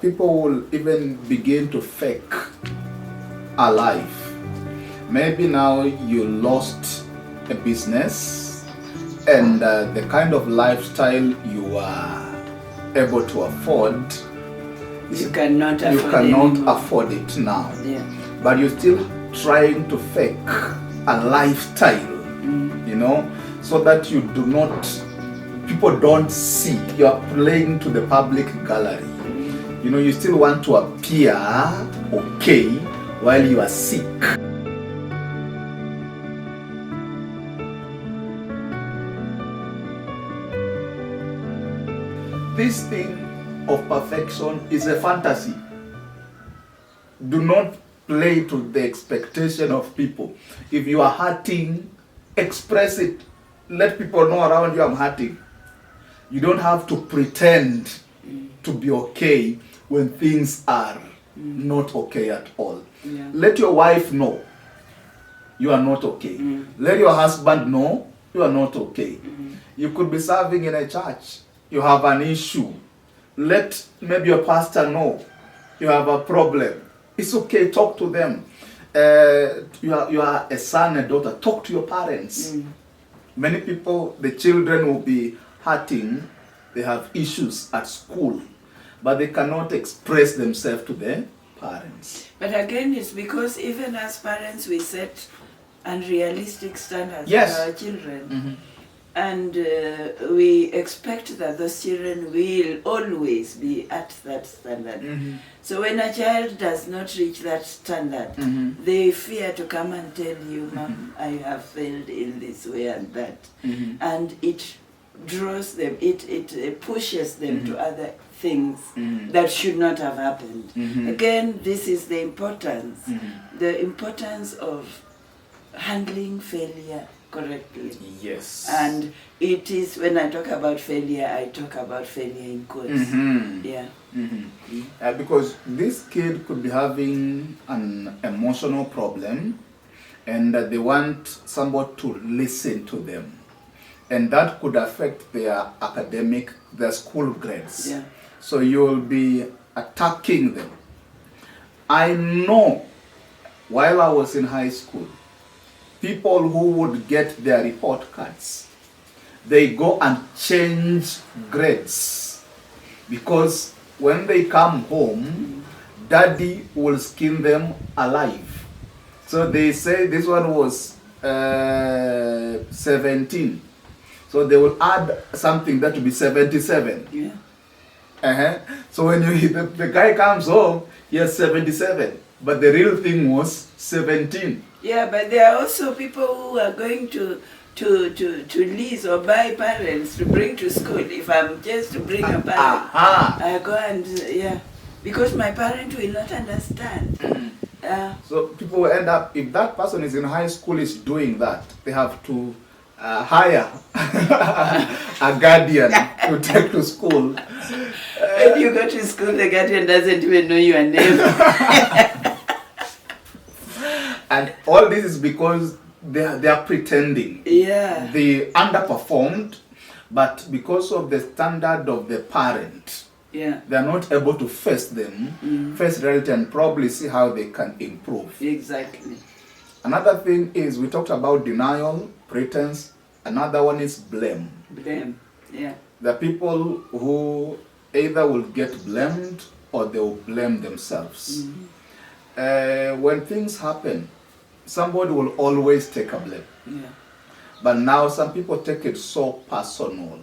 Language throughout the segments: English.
People will even begin to fake a life. Maybe now you lost a business and the kind of lifestyle you are able to afford, you cannot afford it now. Yeah. But you're still trying to fake a lifestyle, so that you do not, people don't see. You are playing to the public gallery. You still want to appear okay while you are sick. This thing of perfection is a fantasy. Do not play to the expectation of people. If you are hurting, express it. Let people know around you I'm hurting. You don't have to pretend to be okay when things are not okay at all. Yeah. Let your wife know you are not okay. Let your husband know you are not okay. You could be serving in a church. You have an issue. Let maybe your pastor know you have a problem. It's okay, talk to them. You are a son and daughter, talk to your parents. Many people, the children will be hurting, they have issues at school, but they cannot express themselves to their parents. But again, it's because even as parents, we set unrealistic standards Yes. for our children. And we expect that those children will always be at that standard. So when a child does not reach that standard, they fear to come and tell you, Mom, I have failed in this way and that. And it draws them, it pushes them to other things that should not have happened. Again, this is the importance of handling failure correctly. Yes. And it is, when I talk about failure, I talk about failure in quotes. Yeah. Because this kid could be having an emotional problem and they want somebody to listen to them. And that could affect their their school grades. Yeah. So you'll be attacking them. I know while I was in high school, people who would get their report cards, they go and change grades because when they come home, daddy will skin them alive. So they say this one was 17. So they will add something that will be 77. Yeah. So when the guy comes home, he has 77, but the real thing was 17. Yeah, but there are also people who are going to lease or buy parents to bring to school. If I'm just to bring a parent, I go and, because my parent will not understand. So people will end up, if that person is in high school is doing that, they have to hire a guardian to take to school. When you go to school, the guardian doesn't even know your name. And all this is because they are pretending. Yeah. They underperformed, but because of the standard of the parent, they are not able to face reality and probably see how they can improve. Exactly. Another thing is, we talked about denial, pretense. Another one is blame. Blame, yeah. The people who either will get blamed or they will blame themselves. When things happen, somebody will always take a blame. Yeah. But now some people take it so personal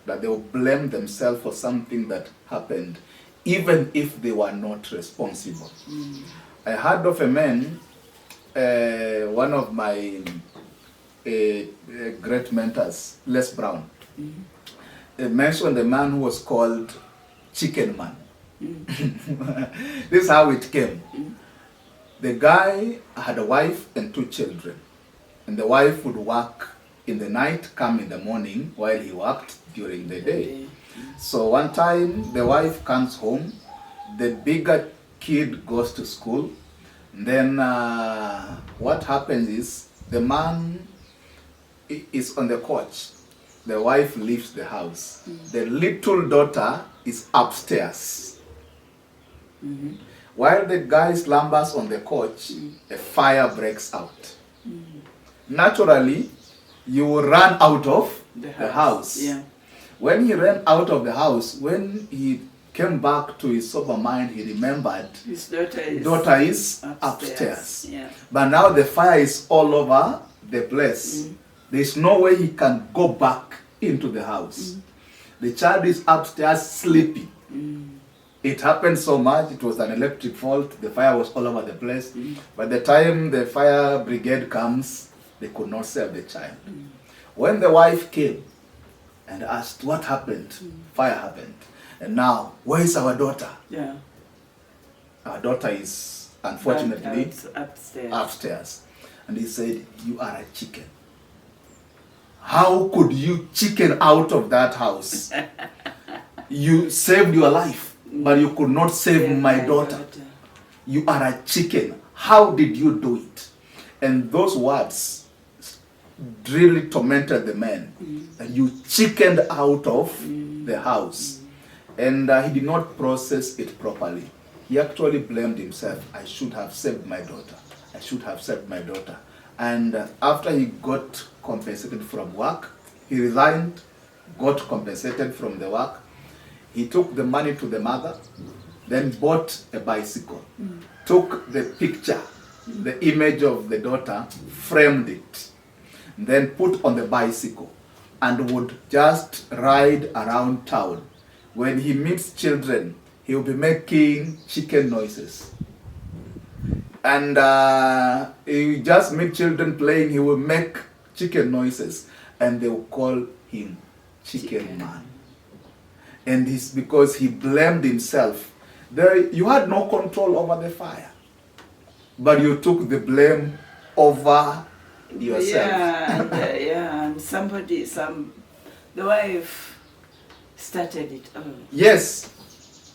that they will blame themselves for something that happened, even if they were not responsible. I heard of a man, one of my great mentors, Les Brown, mentioned a man who was called Chicken Man. This is how it came. The guy had a wife and 2 children. And the wife would work in the night, come in the morning, while he worked during the day. So one time, the wife comes home, the bigger kid goes to school. And then what happens is, the man is on the couch. The wife leaves the house. The little daughter is upstairs. While the guy slumbers on the couch, a fire breaks out. Naturally, you will run out of the house. Yeah. When he ran out of the house, when he came back to his sober mind, he remembered His daughter is upstairs. Yeah. But now the fire is all over the place. There's no way he can go back into the house. The child is upstairs sleeping. It happened so much, it was an electric fault, the fire was all over the place. By the time the fire brigade comes, they could not save the child. When the wife came and asked, what happened? Fire happened. And now, where is our daughter? Yeah. Our daughter is, unfortunately, upstairs. And he said, you are a chicken. How could you chicken out of that house? You saved your life, but you could not save my daughter. You are a chicken. How did you do it? And those words really tormented the man. You chickened out of the house. And he did not process it properly. He actually blamed himself. I should have saved my daughter. I should have saved my daughter. And after he got compensated from work, he resigned, got compensated from the work. He took the money to the mother, then bought a bicycle, took the picture, the image of the daughter, framed it, then put on the bicycle, and would just ride around town. When he meets children, he will be making chicken noises. And he just meet children playing, he will make chicken noises, and they will call him Chicken Man. And it's because he blamed himself. You had no control over the fire, but you took the blame over yourself. And the wife started it all. Yes.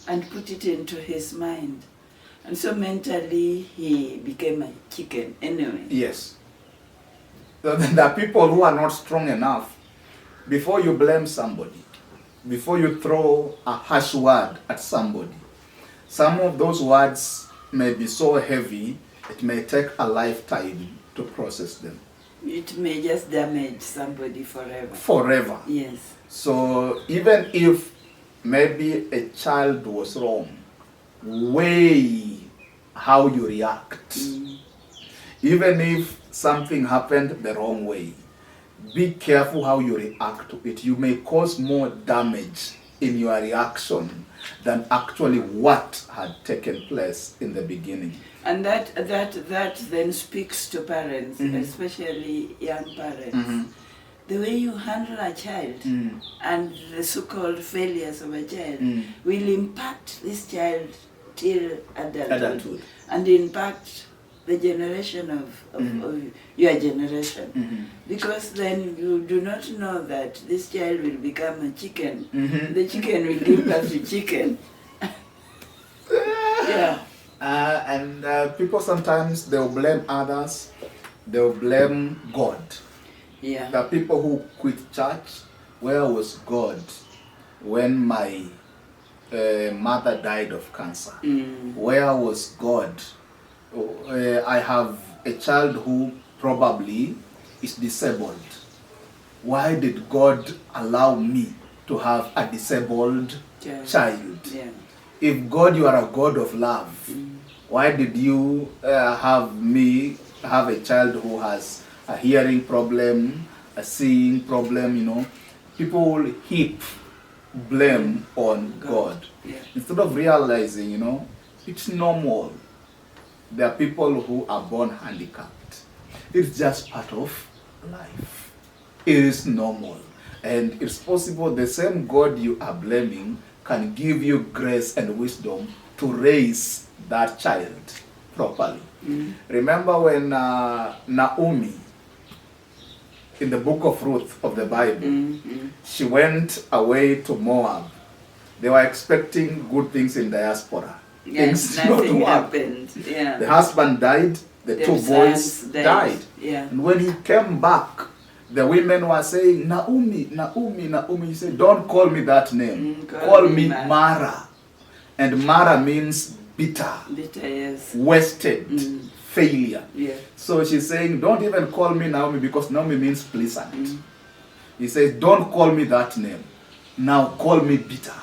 And put it into his mind. And so mentally he became a chicken anyway. Yes. So there are people who are not strong enough. Before you blame somebody, before you throw a harsh word at somebody, some of those words may be so heavy, it may take a lifetime to process them. It may just damage somebody forever. Forever. Yes. So even if maybe a child was wrong, weigh how you react. Even if something happened the wrong way, be careful how you react to it. You may cause more damage in your reaction than actually what had taken place in the beginning. And that then speaks to parents, especially young parents. The way you handle a child and the so-called failures of a child will impact this child till adulthood. And impact the generation of your generation. Because then you do not know that this child will become a chicken. The chicken will give birth to chicken. Yeah. And people sometimes, they'll blame others, they'll blame God. Yeah. The people who quit church, where was God when my mother died of cancer? Where was God? I have a child who probably is disabled. Why did God allow me to have a disabled child? Yeah. If God, you are a God of love, why did you have me have a child who has a hearing problem, a seeing problem, you know? People will heap blame on God. Yeah. Instead of realizing, you know, it's normal. There are people who are born handicapped. It's just part of life. It is normal. And it's possible the same God you are blaming can give you grace and wisdom to raise that child properly. Remember when Naomi, in the book of Ruth of the Bible, she went away to Moab. They were expecting good things in diaspora. Yes, nothing happened. Yeah. The husband died, the two boys died. Yeah. And when he came back, the women were saying, Naomi, Naomi, Naomi. He said, don't call me that name. Call me Mara. And Mara means bitter, yes. wasted, failure. Yeah. So she's saying, don't even call me Naomi, because Naomi means pleasant. He says, don't call me that name. Now call me bitter.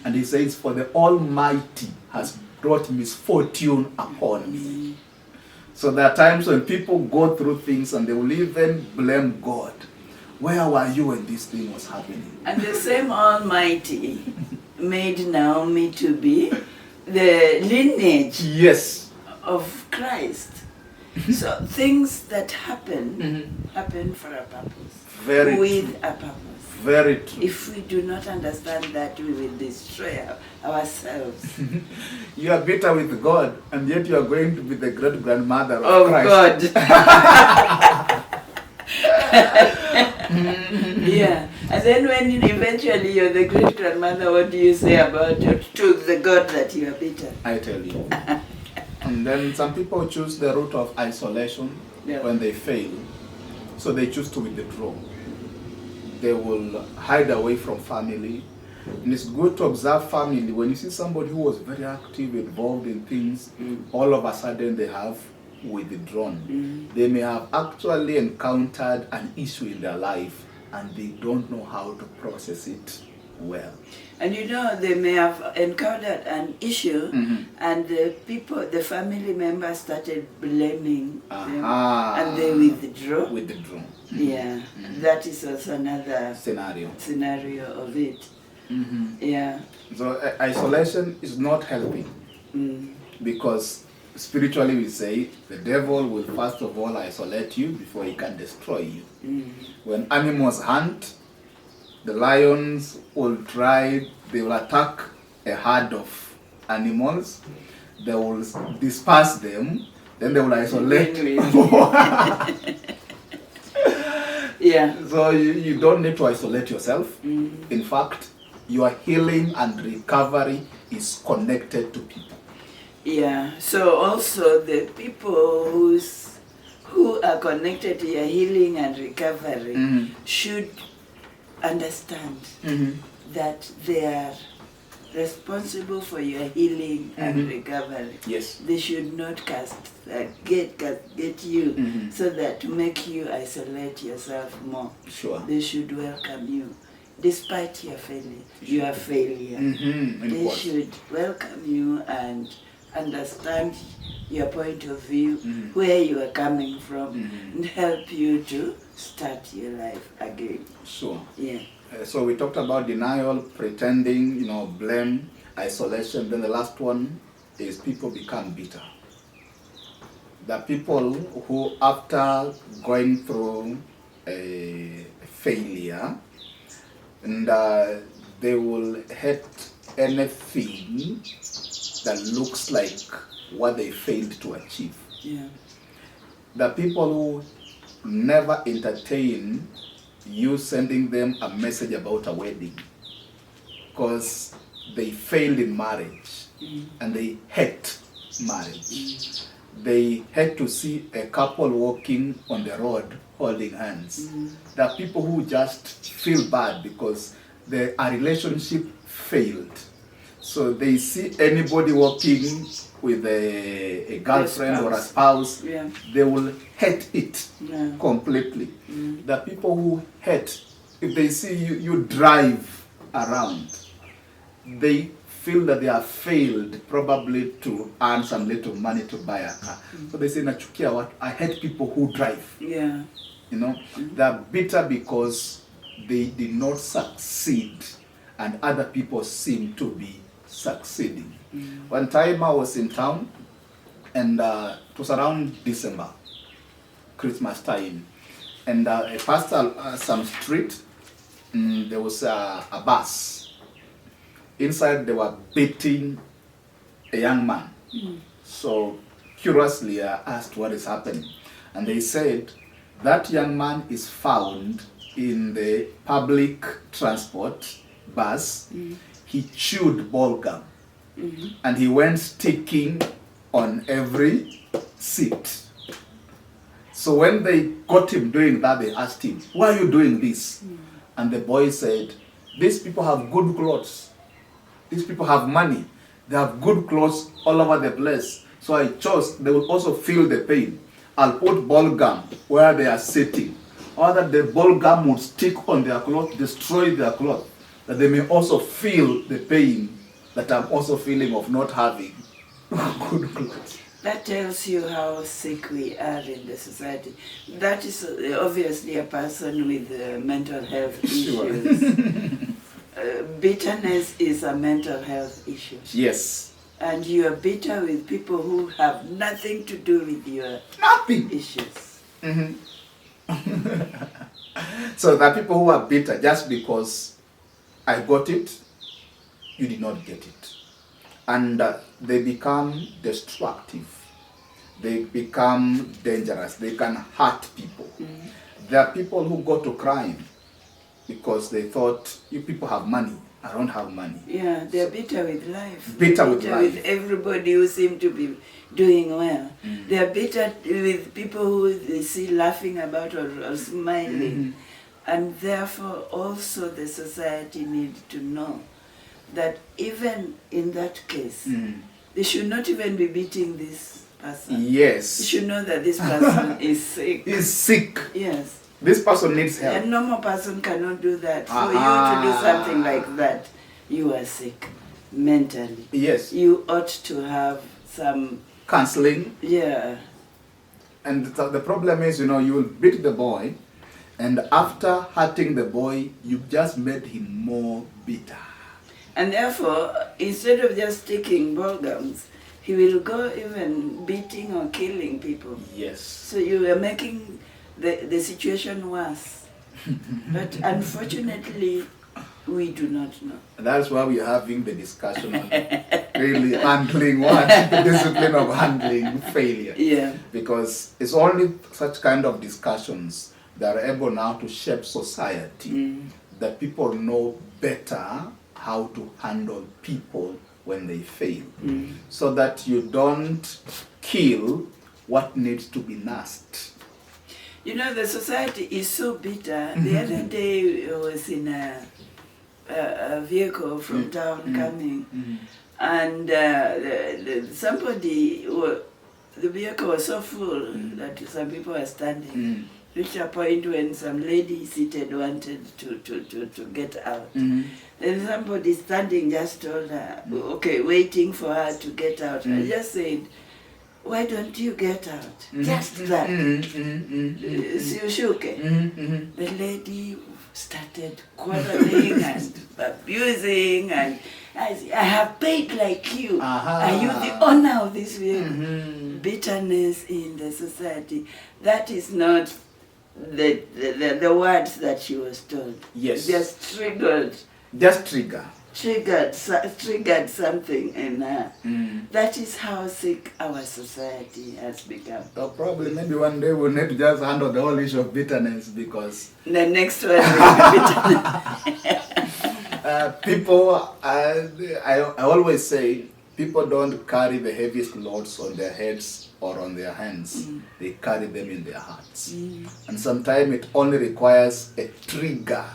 And he says, for the Almighty has brought misfortune upon me. So there are times when people go through things and they will even blame God. Where were you when this thing was happening? And the same Almighty made Naomi to be the lineage Yes. of Christ. So things that happen, happen for a purpose. Very with true. a purpose. Very true. If we do not understand that, we will destroy ourselves. You are bitter with God, and yet you are going to be the great-grandmother of Oh Christ. God. Yeah. And then when eventually you're the great-grandmother, what do you say about it to the God that you are bitter? I tell you. And then some people choose the route of isolation when they fail. So they choose to withdraw. They will hide away from family. And it's good to observe family. When you see somebody who was very active, involved in things, all of a sudden they have withdrawn. They may have actually encountered an issue in their life and they don't know how to process it well. And you know, they may have encountered an issue and the family members started blaming them and they withdraw. Yeah, that is also another scenario of it. Yeah. So isolation is not helping because spiritually we say the devil will first of all isolate you before he can destroy you. When animals hunt, the lions will they will attack a herd of animals, they will disperse them, then they will isolate. Yeah. So you don't need to isolate yourself. In fact, your healing and recovery is connected to people. Yeah. So also the people who are connected to your healing and recovery should understand that they are responsible for your healing and recovery. Yes. They should not get you so that to make you isolate yourself more. Sure. They should welcome you. Despite your failure, they should welcome you and understand your point of view, where you are coming from, and help you to start your life again. Sure. Yeah. So we talked about denial, pretending, blame, isolation. Then the last one is people become bitter. The people who, after going through a failure, and they will hate anything that looks like what they failed to achieve. Yeah. The people who never entertain you sending them a message about a wedding because they failed in marriage and they hate marriage. They hate to see a couple walking on the road holding hands. There are people who just feel bad because a relationship failed. So they see anybody walking with a girlfriend or a spouse, they will hate it completely. The people who hate, if they see you drive around, they feel that they have failed probably to earn some little money to buy a car. So they say, nachukia what? I hate people who drive. Yeah. They're bitter because they did not succeed and other people seem to be succeeding. One time I was in town and it was around December, Christmas time, and I passed some street and there was a bus. Inside they were beating a young man. So curiously I asked what is happening, and they said that young man is found in the public transport bus. He chewed ball gum and he went sticking on every seat. So when they got him doing that, they asked him, why are you doing this? And the boy said, these people have good clothes. These people have money. They have good clothes all over the place. So I chose, they will also feel the pain. I'll put ball gum where they are sitting, or that the ball gum would stick on their cloth, destroy their cloth, that they may also feel the pain that I'm also feeling of not having good clothes. That tells you how sick we are in the society. That is obviously a person with mental health issues. Bitterness is a mental health issue. Yes. And you are bitter with people who have nothing to do with your issues. Mm-hmm. So there are people who are bitter just because I got it, you did not get it. And they become destructive. They become dangerous. They can hurt people. Mm-hmm. There are people who go to crime because they thought, you people have money, I don't have money. Yeah, they're bitter with life. Bitter with life. With everybody who seem to be doing well. Mm. They're bitter with people who they see laughing about or smiling. Mm-hmm. And therefore also the society needs to know that even in that case, they should not even be beating this person. Yes. You should know that this person is sick. Is sick. Yes. This person needs help. A normal person cannot do that. For you to do something like that, you are sick mentally. Yes. You ought to have some counseling. Yeah. And the problem is, you will beat the boy, and after hurting the boy, you just made him more bitter. And therefore, instead of just taking ball gums, he will go even beating or killing people. Yes. So you are making the situation worse. But unfortunately, we do not know. That's why we're having the discussion on really handling what? The discipline of handling failure. Yeah. Because it's only such kind of discussions that are able now to shape society, that people know better how to handle people when they fail. So that you don't kill what needs to be nursed. The society is so bitter. The other day I was in a vehicle from town coming, and somebody, the vehicle was so full that some people were standing. Reached a point when some lady seated wanted to get out. Then somebody standing just told her, okay, waiting for her to get out. I just said, why don't you get out? Just that. The lady started quarreling and abusing, and I said, I have paid like you. Are you the owner of this vehicle? Bitterness in the society. That is not the words that she was told. Yes. Just triggered. Just trigger. Triggered something in her. That is how sick our society has become. So probably maybe one day we'll need to just handle the whole issue of bitterness, because the next one will be bitterness. People, I always say, people don't carry the heaviest loads on their heads or on their hands. They carry them in their hearts. And sometimes it only requires a trigger,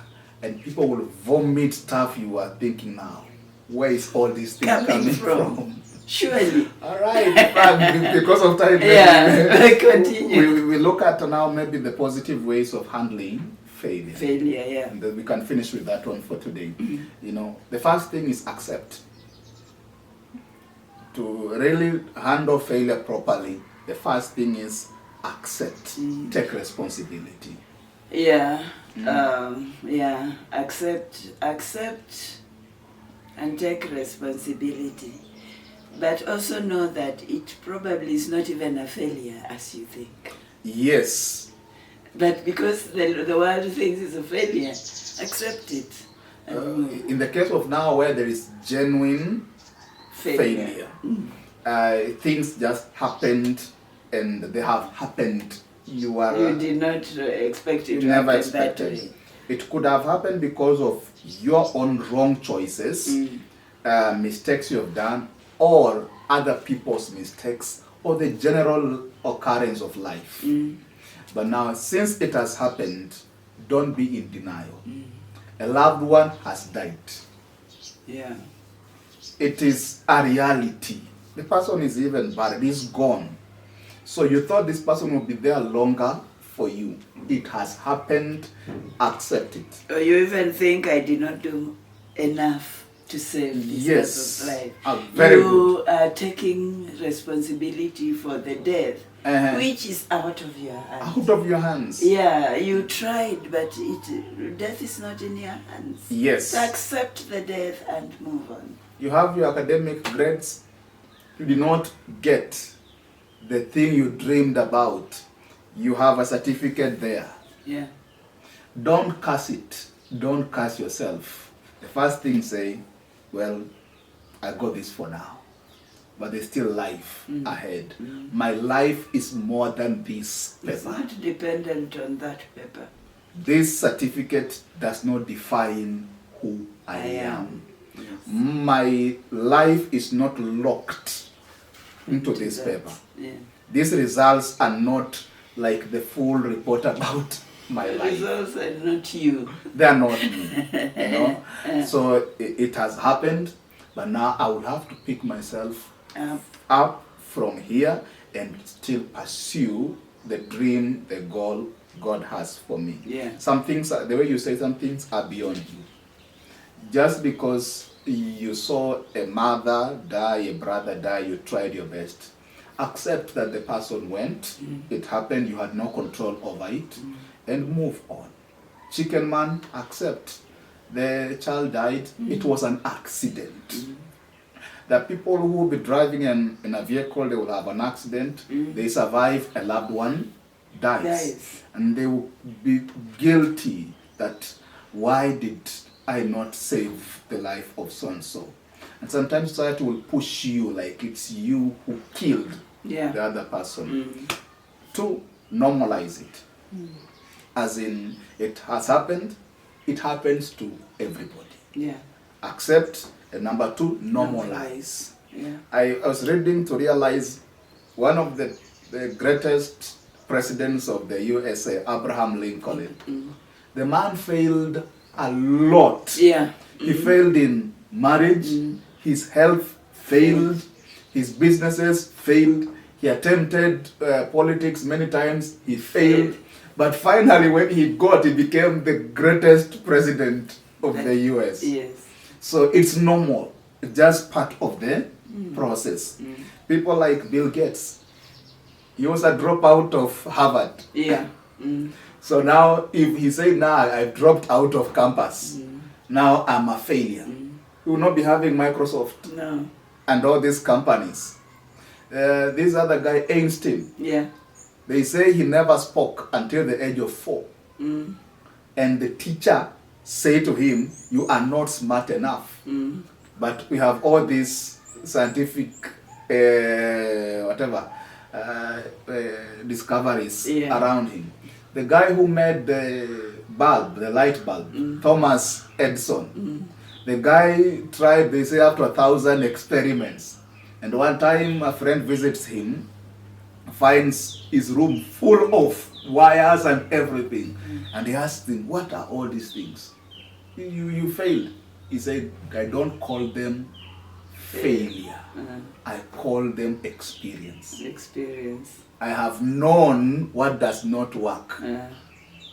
and people will vomit stuff you are thinking now. Where is all these things coming from? Surely. All right, because of time, continue. We look at now maybe the positive ways of handling failure. Failure, yeah. And then we can finish with that one for today. The first thing is accept. To really handle failure properly, the first thing is accept. Take responsibility. Yeah. Accept and take responsibility. But also know that it probably is not even a failure as you think. Yes. But because the world thinks it's a failure, accept it. In the case of now where there is genuine failure. Things just happened, and they have happened. You did not expect it to never happen expected. that way. It could have happened because of your own wrong choices, mistakes you have done, or other people's mistakes, or the general occurrence of life. But now, since it has happened, don't be in denial. A loved one has died. Yeah. It is a reality. The person is even buried, he's gone. So you thought this person would be there longer for you. It has happened, accept it. Or you even think I did not do enough to save this person's life. Very you good. are taking responsibility for the death, which is out of your hands. Out of your hands. Yeah, you tried, but death is not in your hands. Yes. So accept the death and move on. You have your academic grades. You did not get the thing you dreamed about. You have a certificate there. Yeah. Don't curse it. Don't curse yourself. The first thing say, well, I got this for now. But there's still life ahead. My life is more than this paper. It's not dependent on that paper. This certificate does not define who I am. Yes. My life is not locked into this paper. Yeah. These results are not like the full report about my The life. results are not you. They are not me, you know. So it has happened, but now I will have to pick myself up from here and still pursue the dream, the goal God has for me. Yeah. Some things, the way you say, some things are beyond you. Just because you saw a mother die, a brother die, you tried your best. Accept that the person went, it happened, you had no control over it, and move on. Chicken man, accept. The child died, it was an accident. The people who will be driving in a vehicle, they will have an accident, they survive, a loved one dies. And they will be guilty that why did I not save the life of so-and-so? And sometimes society will push you like it's you who killed the other person. To normalize it. As in, it has happened, it happens to everybody. Yeah. Accept, and number two, normalize. Yeah. I was reading to realize one of the greatest presidents of the USA, Abraham Lincoln, the man failed a lot. Yeah. He failed in marriage, his health failed, his businesses failed, he attempted politics many times, he failed. But finally, when he became the greatest president of the US. Yes. So it's normal. It's just part of the process. People like Bill Gates, he was a dropout of Harvard. Yeah. So now, if he say, now I've dropped out of campus, now I'm a failure. He will not be having Microsoft and all these companies. This other guy, Einstein, they say he never spoke until the age of 4. And the teacher said to him, you are not smart enough. But we have all these scientific, discoveries around him. The guy who made the bulb, the light bulb, Thomas Edison, the guy tried, they say, after 1,000 experiments. And one time a friend visits him, finds his room full of wires and everything. And he asked him, what are all these things? You failed. He said, I don't call them failure. I call them experience. Experience. I have known what does not work.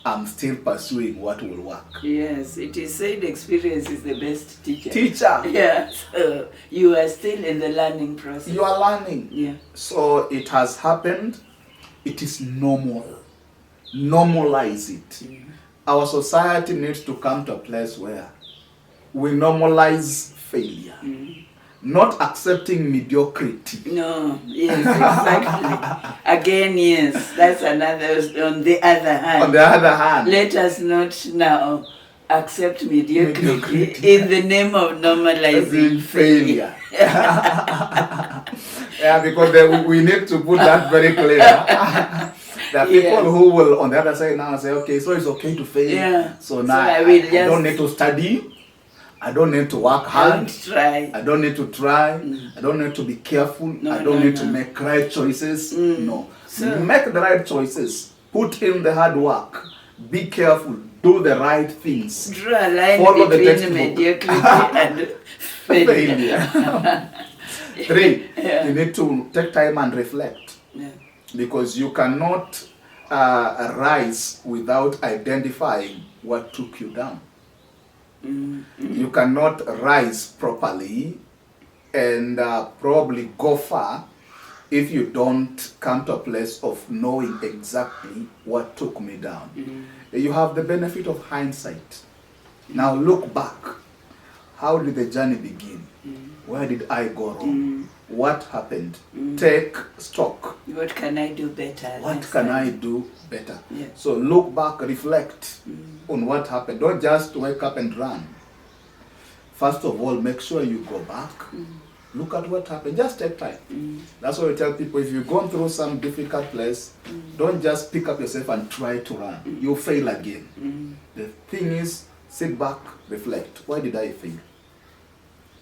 I'm still pursuing what will work. Yes, it is said experience is the best teacher. Teacher. So you are still in the learning process. You are learning. Yeah. So it has happened. It is normal. Normalize it. Our society needs to come to a place where we normalize failure. Not accepting mediocrity. No, yes, exactly. Again, yes, that's another, on the other hand. On the other hand. Let us not now accept mediocrity in the name of normalizing failure. Yeah, because we need to put that very clear. There are people who will, on the other side now, say, okay, so it's okay to fail. Yeah. So now I don't need to study. I don't need to work hard. I don't need to try. I don't need to be careful. I don't need to make right choices. No. So, make the right choices. Put in the hard work. Be careful. Do the right things. Draw a line between mediocrity and failure. 3, Yeah. you need to take time and reflect. Yeah. Because you cannot rise without identifying what took you down. You cannot rise properly and probably go far if you don't come to a place of knowing exactly what took me down. You have the benefit of hindsight. Now look back. How did the journey begin? Where did I go wrong? What happened? Take stock. What can I do better? What can I do better? Yeah. So look back, reflect on what happened. Don't just wake up and run. First of all, make sure you go back. Look at what happened. Just take time. That's why we tell people, if you've gone through some difficult place, don't just pick up yourself and try to run. You'll fail again. The thing is, sit back, reflect. Why did I fail?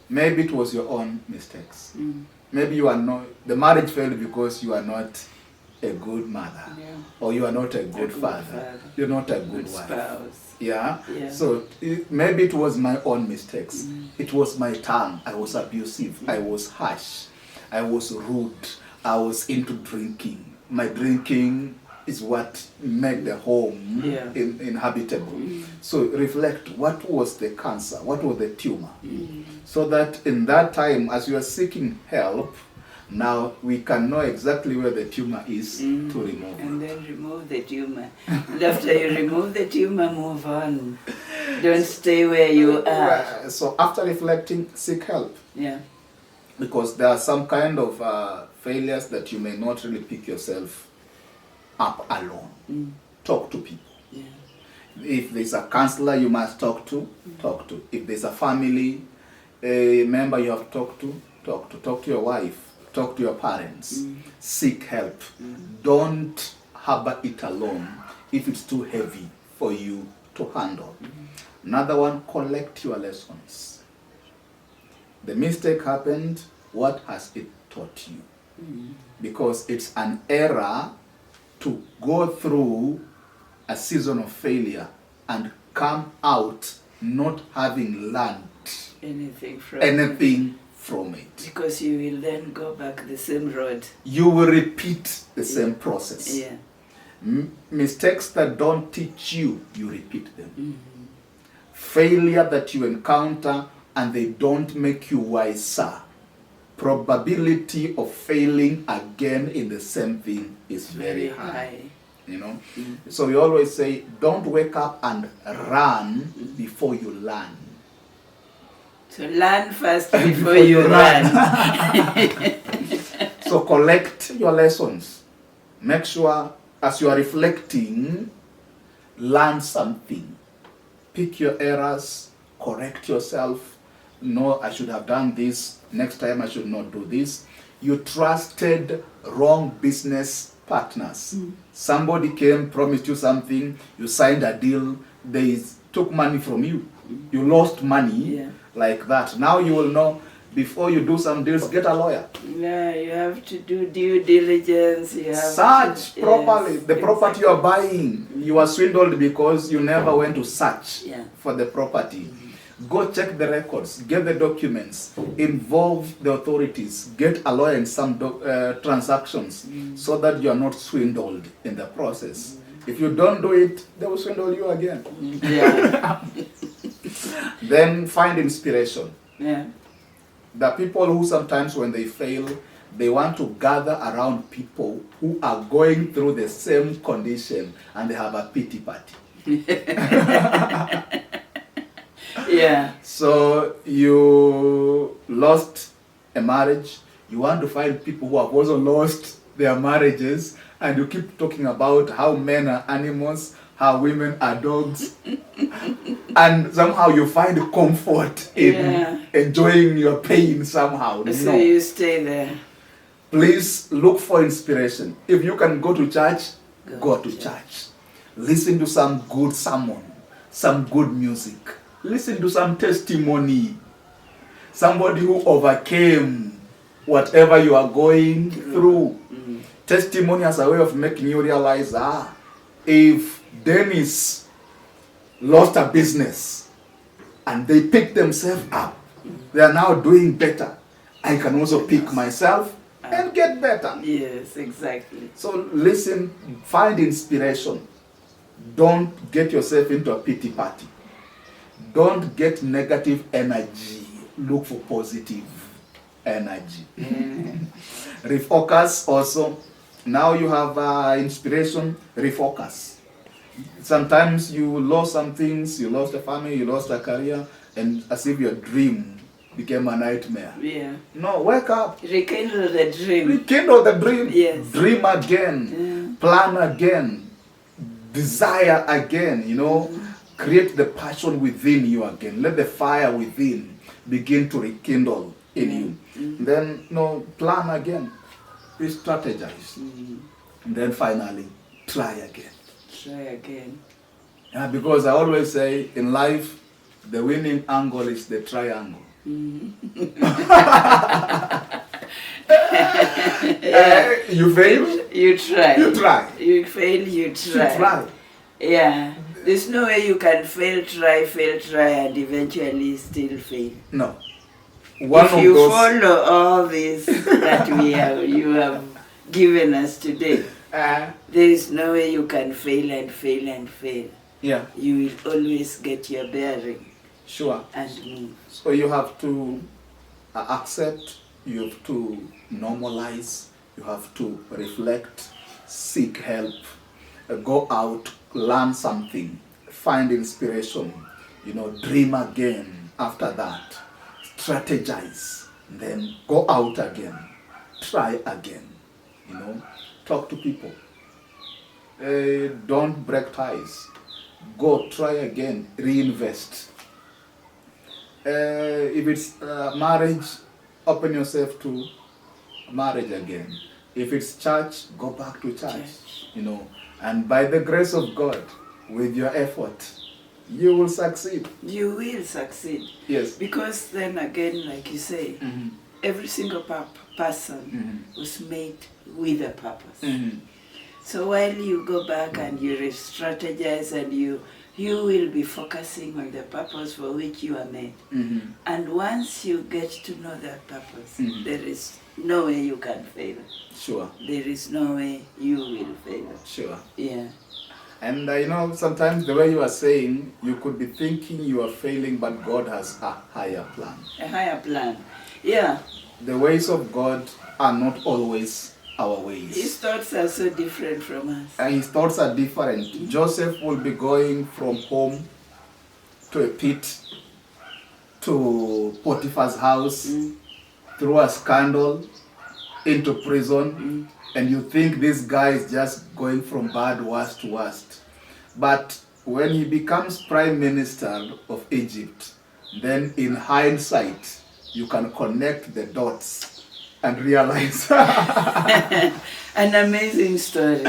Maybe it was your own mistakes. Maybe you are not, the marriage failed because you are not a good mother. Yeah. Or you are not a good father. You're not a good wife. Spouse. Yeah? Yeah. So maybe it was my own mistakes. It was my tongue. I was abusive. I was harsh. I was rude. I was into drinking. My drinking is what made the home inhabitable. So reflect, what was the cancer? What was the tumor? So that in that time, as you are seeking help, now we can know exactly where the tumor is to remove. And then remove the tumor. And after you remove the tumor, move on. Don't stay where you are. So after reflecting, seek help. Yeah. Because there are some kind of failures that you may not really pick yourself up alone. Talk to people. Yeah. If there's a counselor you must talk to, talk to. If there's a family member you have to talk to, talk to. Talk to your wife, talk to your parents. Seek help. Don't harbor it alone if it's too heavy for you to handle. Another one, collect your lessons. The mistake happened, what has it taught you? Because it's an error to go through a season of failure and come out not having learned anything from it. Because you will then go back the same road. You will repeat the same process. Yeah. Mistakes that don't teach you, you repeat them. Failure that you encounter and they don't make you wiser. Probability of failing again in the same thing is very high. You know? So we always say, don't wake up and run before you learn. So learn first before you run. So collect your lessons. Make sure as you are reflecting, learn something. Pick your errors, correct yourself. No, I should have done this. Next time I should not do this. You trusted wrong business partners. Somebody came, promised you something, you signed a deal, they took money from you. You lost money like that. Now you will know, before you do some deals, get a lawyer. Yeah, you have to do due diligence. You have search to, properly. The property you are buying, you are swindled because you never went to search for the property. Go check the records, get the documents, involve the authorities, get a lawyer in some transactions so that you are not swindled in the process. If you don't do it, they will swindle you again. Yeah. Then find inspiration. Yeah. The people who sometimes when they fail, they want to gather around people who are going through the same condition and they have a pity party. Yeah. So you lost a marriage, you want to find people who have also lost their marriages, and you keep talking about how men are animals, how women are dogs, and somehow you find comfort in enjoying your pain somehow. So you stay there. Please look for inspiration. If you can go to church, go to church. Listen to some good sermon, some good music. Listen to some testimony. Somebody who overcame whatever you are going through. Testimony as a way of making you realize, if Dennis lost a business and they picked themselves up, they are now doing better. I can also pick myself and get better. Yes, exactly. So listen, find inspiration. Don't get yourself into a pity party. Don't get negative energy. Look for positive energy. Refocus also. Now you have inspiration, refocus. Sometimes you lost some things, you lost a family, you lost a career, and as if your dream became a nightmare. Yeah. No, wake up. Rekindle the dream. Rekindle the dream. Yes. Dream again. Plan again. Desire again, you know. Create the passion within you again. Let the fire within begin to rekindle in you. Then, plan again. Re-strategize. And then finally, try again. Try again. Yeah, because I always say, in life, the winning angle is the triangle. You fail? You try. You try. You fail, you try. You try. Yeah. There's no way you can fail, try, and eventually still fail. No. If you follow all this that you have given us today, there is no way you can fail and fail and fail. Yeah. You will always get your bearing. Sure. And move. So you have to accept, you have to normalize, you have to reflect, seek help, go out, learn something, find inspiration, dream again after that, strategize, then go out again, try again, talk to people. Don't break ties. Go, try again, reinvest. If it's marriage, open yourself to marriage again. If it's church, go back to church. And by the grace of God, with your effort, you will succeed. You will succeed. Yes. Because then again, like you say, every single person was made with a purpose. So while you go back and you strategize and you will be focusing on the purpose for which you are made. And once you get to know that purpose, there is no way you can fail. Sure. There is no way you will fail. Sure. Yeah. And sometimes the way you are saying, you could be thinking you are failing, but God has a higher plan. A higher plan. Yeah. The ways of God are not always our ways. His thoughts are so different from us. And his thoughts are different. Joseph will be going from home to a pit, to Potiphar's house, through a scandal, into prison, and you think this guy is just going from bad worst to worst. But when he becomes prime minister of Egypt, then in hindsight, you can connect the dots and realize an amazing story.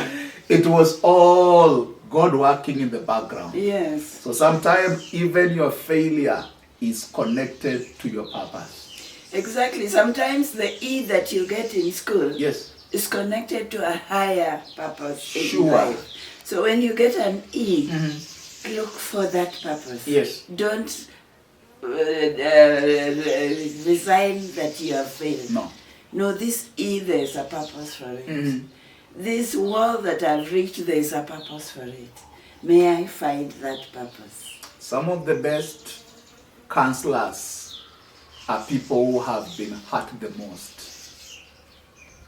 It was all God working in the background. Yes. So sometimes even your failure is connected to your purpose. Exactly. Sometimes the E that you get in school is connected to a higher purpose in life. So when you get an E, look for that purpose. Yes. Don't resign that you have failed. No, this E, there's a purpose for it. This wall that I've reached, there's a purpose for it. May I find that purpose? Some of the best counselors are people who have been hurt the most.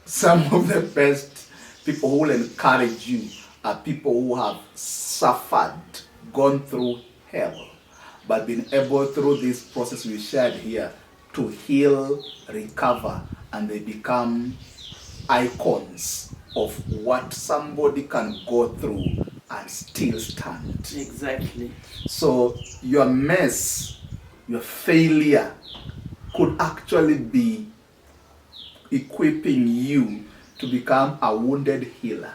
Some of the best people who will encourage you are people who have suffered, gone through hell, but been able through this process we shared here to heal, recover, and they become icons of what somebody can go through and still stand. Exactly. So your mess, your failure could actually be equipping you to become a wounded healer.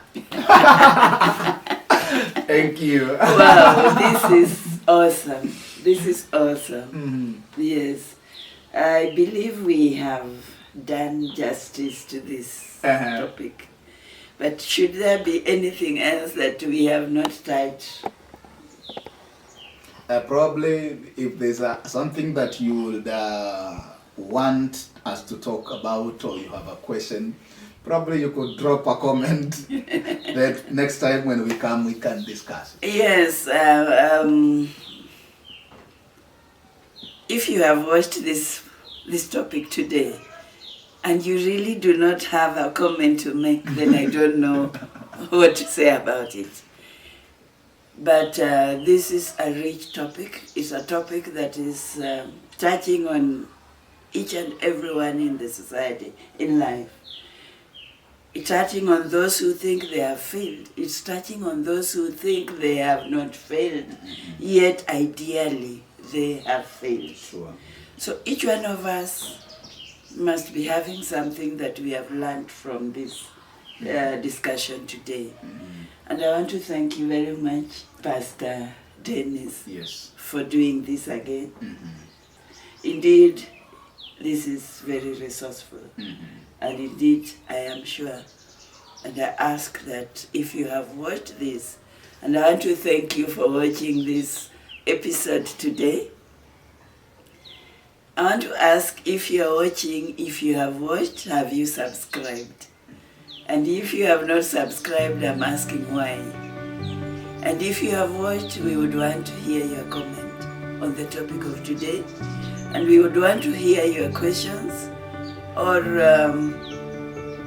Thank you. Wow, this is awesome. This is awesome. Yes. I believe we have done justice to this topic. But should there be anything else that we have not touched? Probably if there's something that you would want us to talk about, or you have a question, probably you could drop a comment that next time when we come we can discuss. Yes. If you have watched this topic today and you really do not have a comment to make, then I don't know what to say about it. But this is a rich topic. It's a topic that is touching on each and everyone in the society, in life. It's touching on those who think they have failed. It's touching on those who think they have not failed, yet ideally they have failed. Sure. So each one of us must be having something that we have learned from this discussion today. And I want to thank you very much, Pastor Dennis, Yes. for doing this again. Indeed, this is very resourceful. And indeed, I am sure, and I ask that if you have watched this, and I want to thank you for watching this episode today. I want to ask, if you are watching, if you have watched, have you subscribed? And if you have not subscribed, I'm asking why. And if you have watched, we would want to hear your comment on the topic of today. And we would want to hear your questions or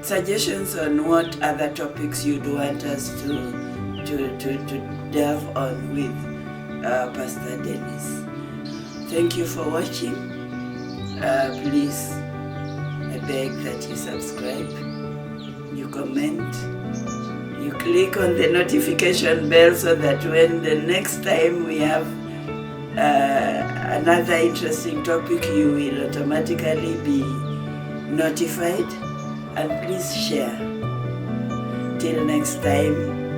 suggestions on what other topics you'd want us to delve on with Pastor Dennis. Thank you for watching. Please, I beg that you subscribe, you comment, you click on the notification bell so that when the next time we have another interesting topic, you will automatically be notified. And please share. Till next time.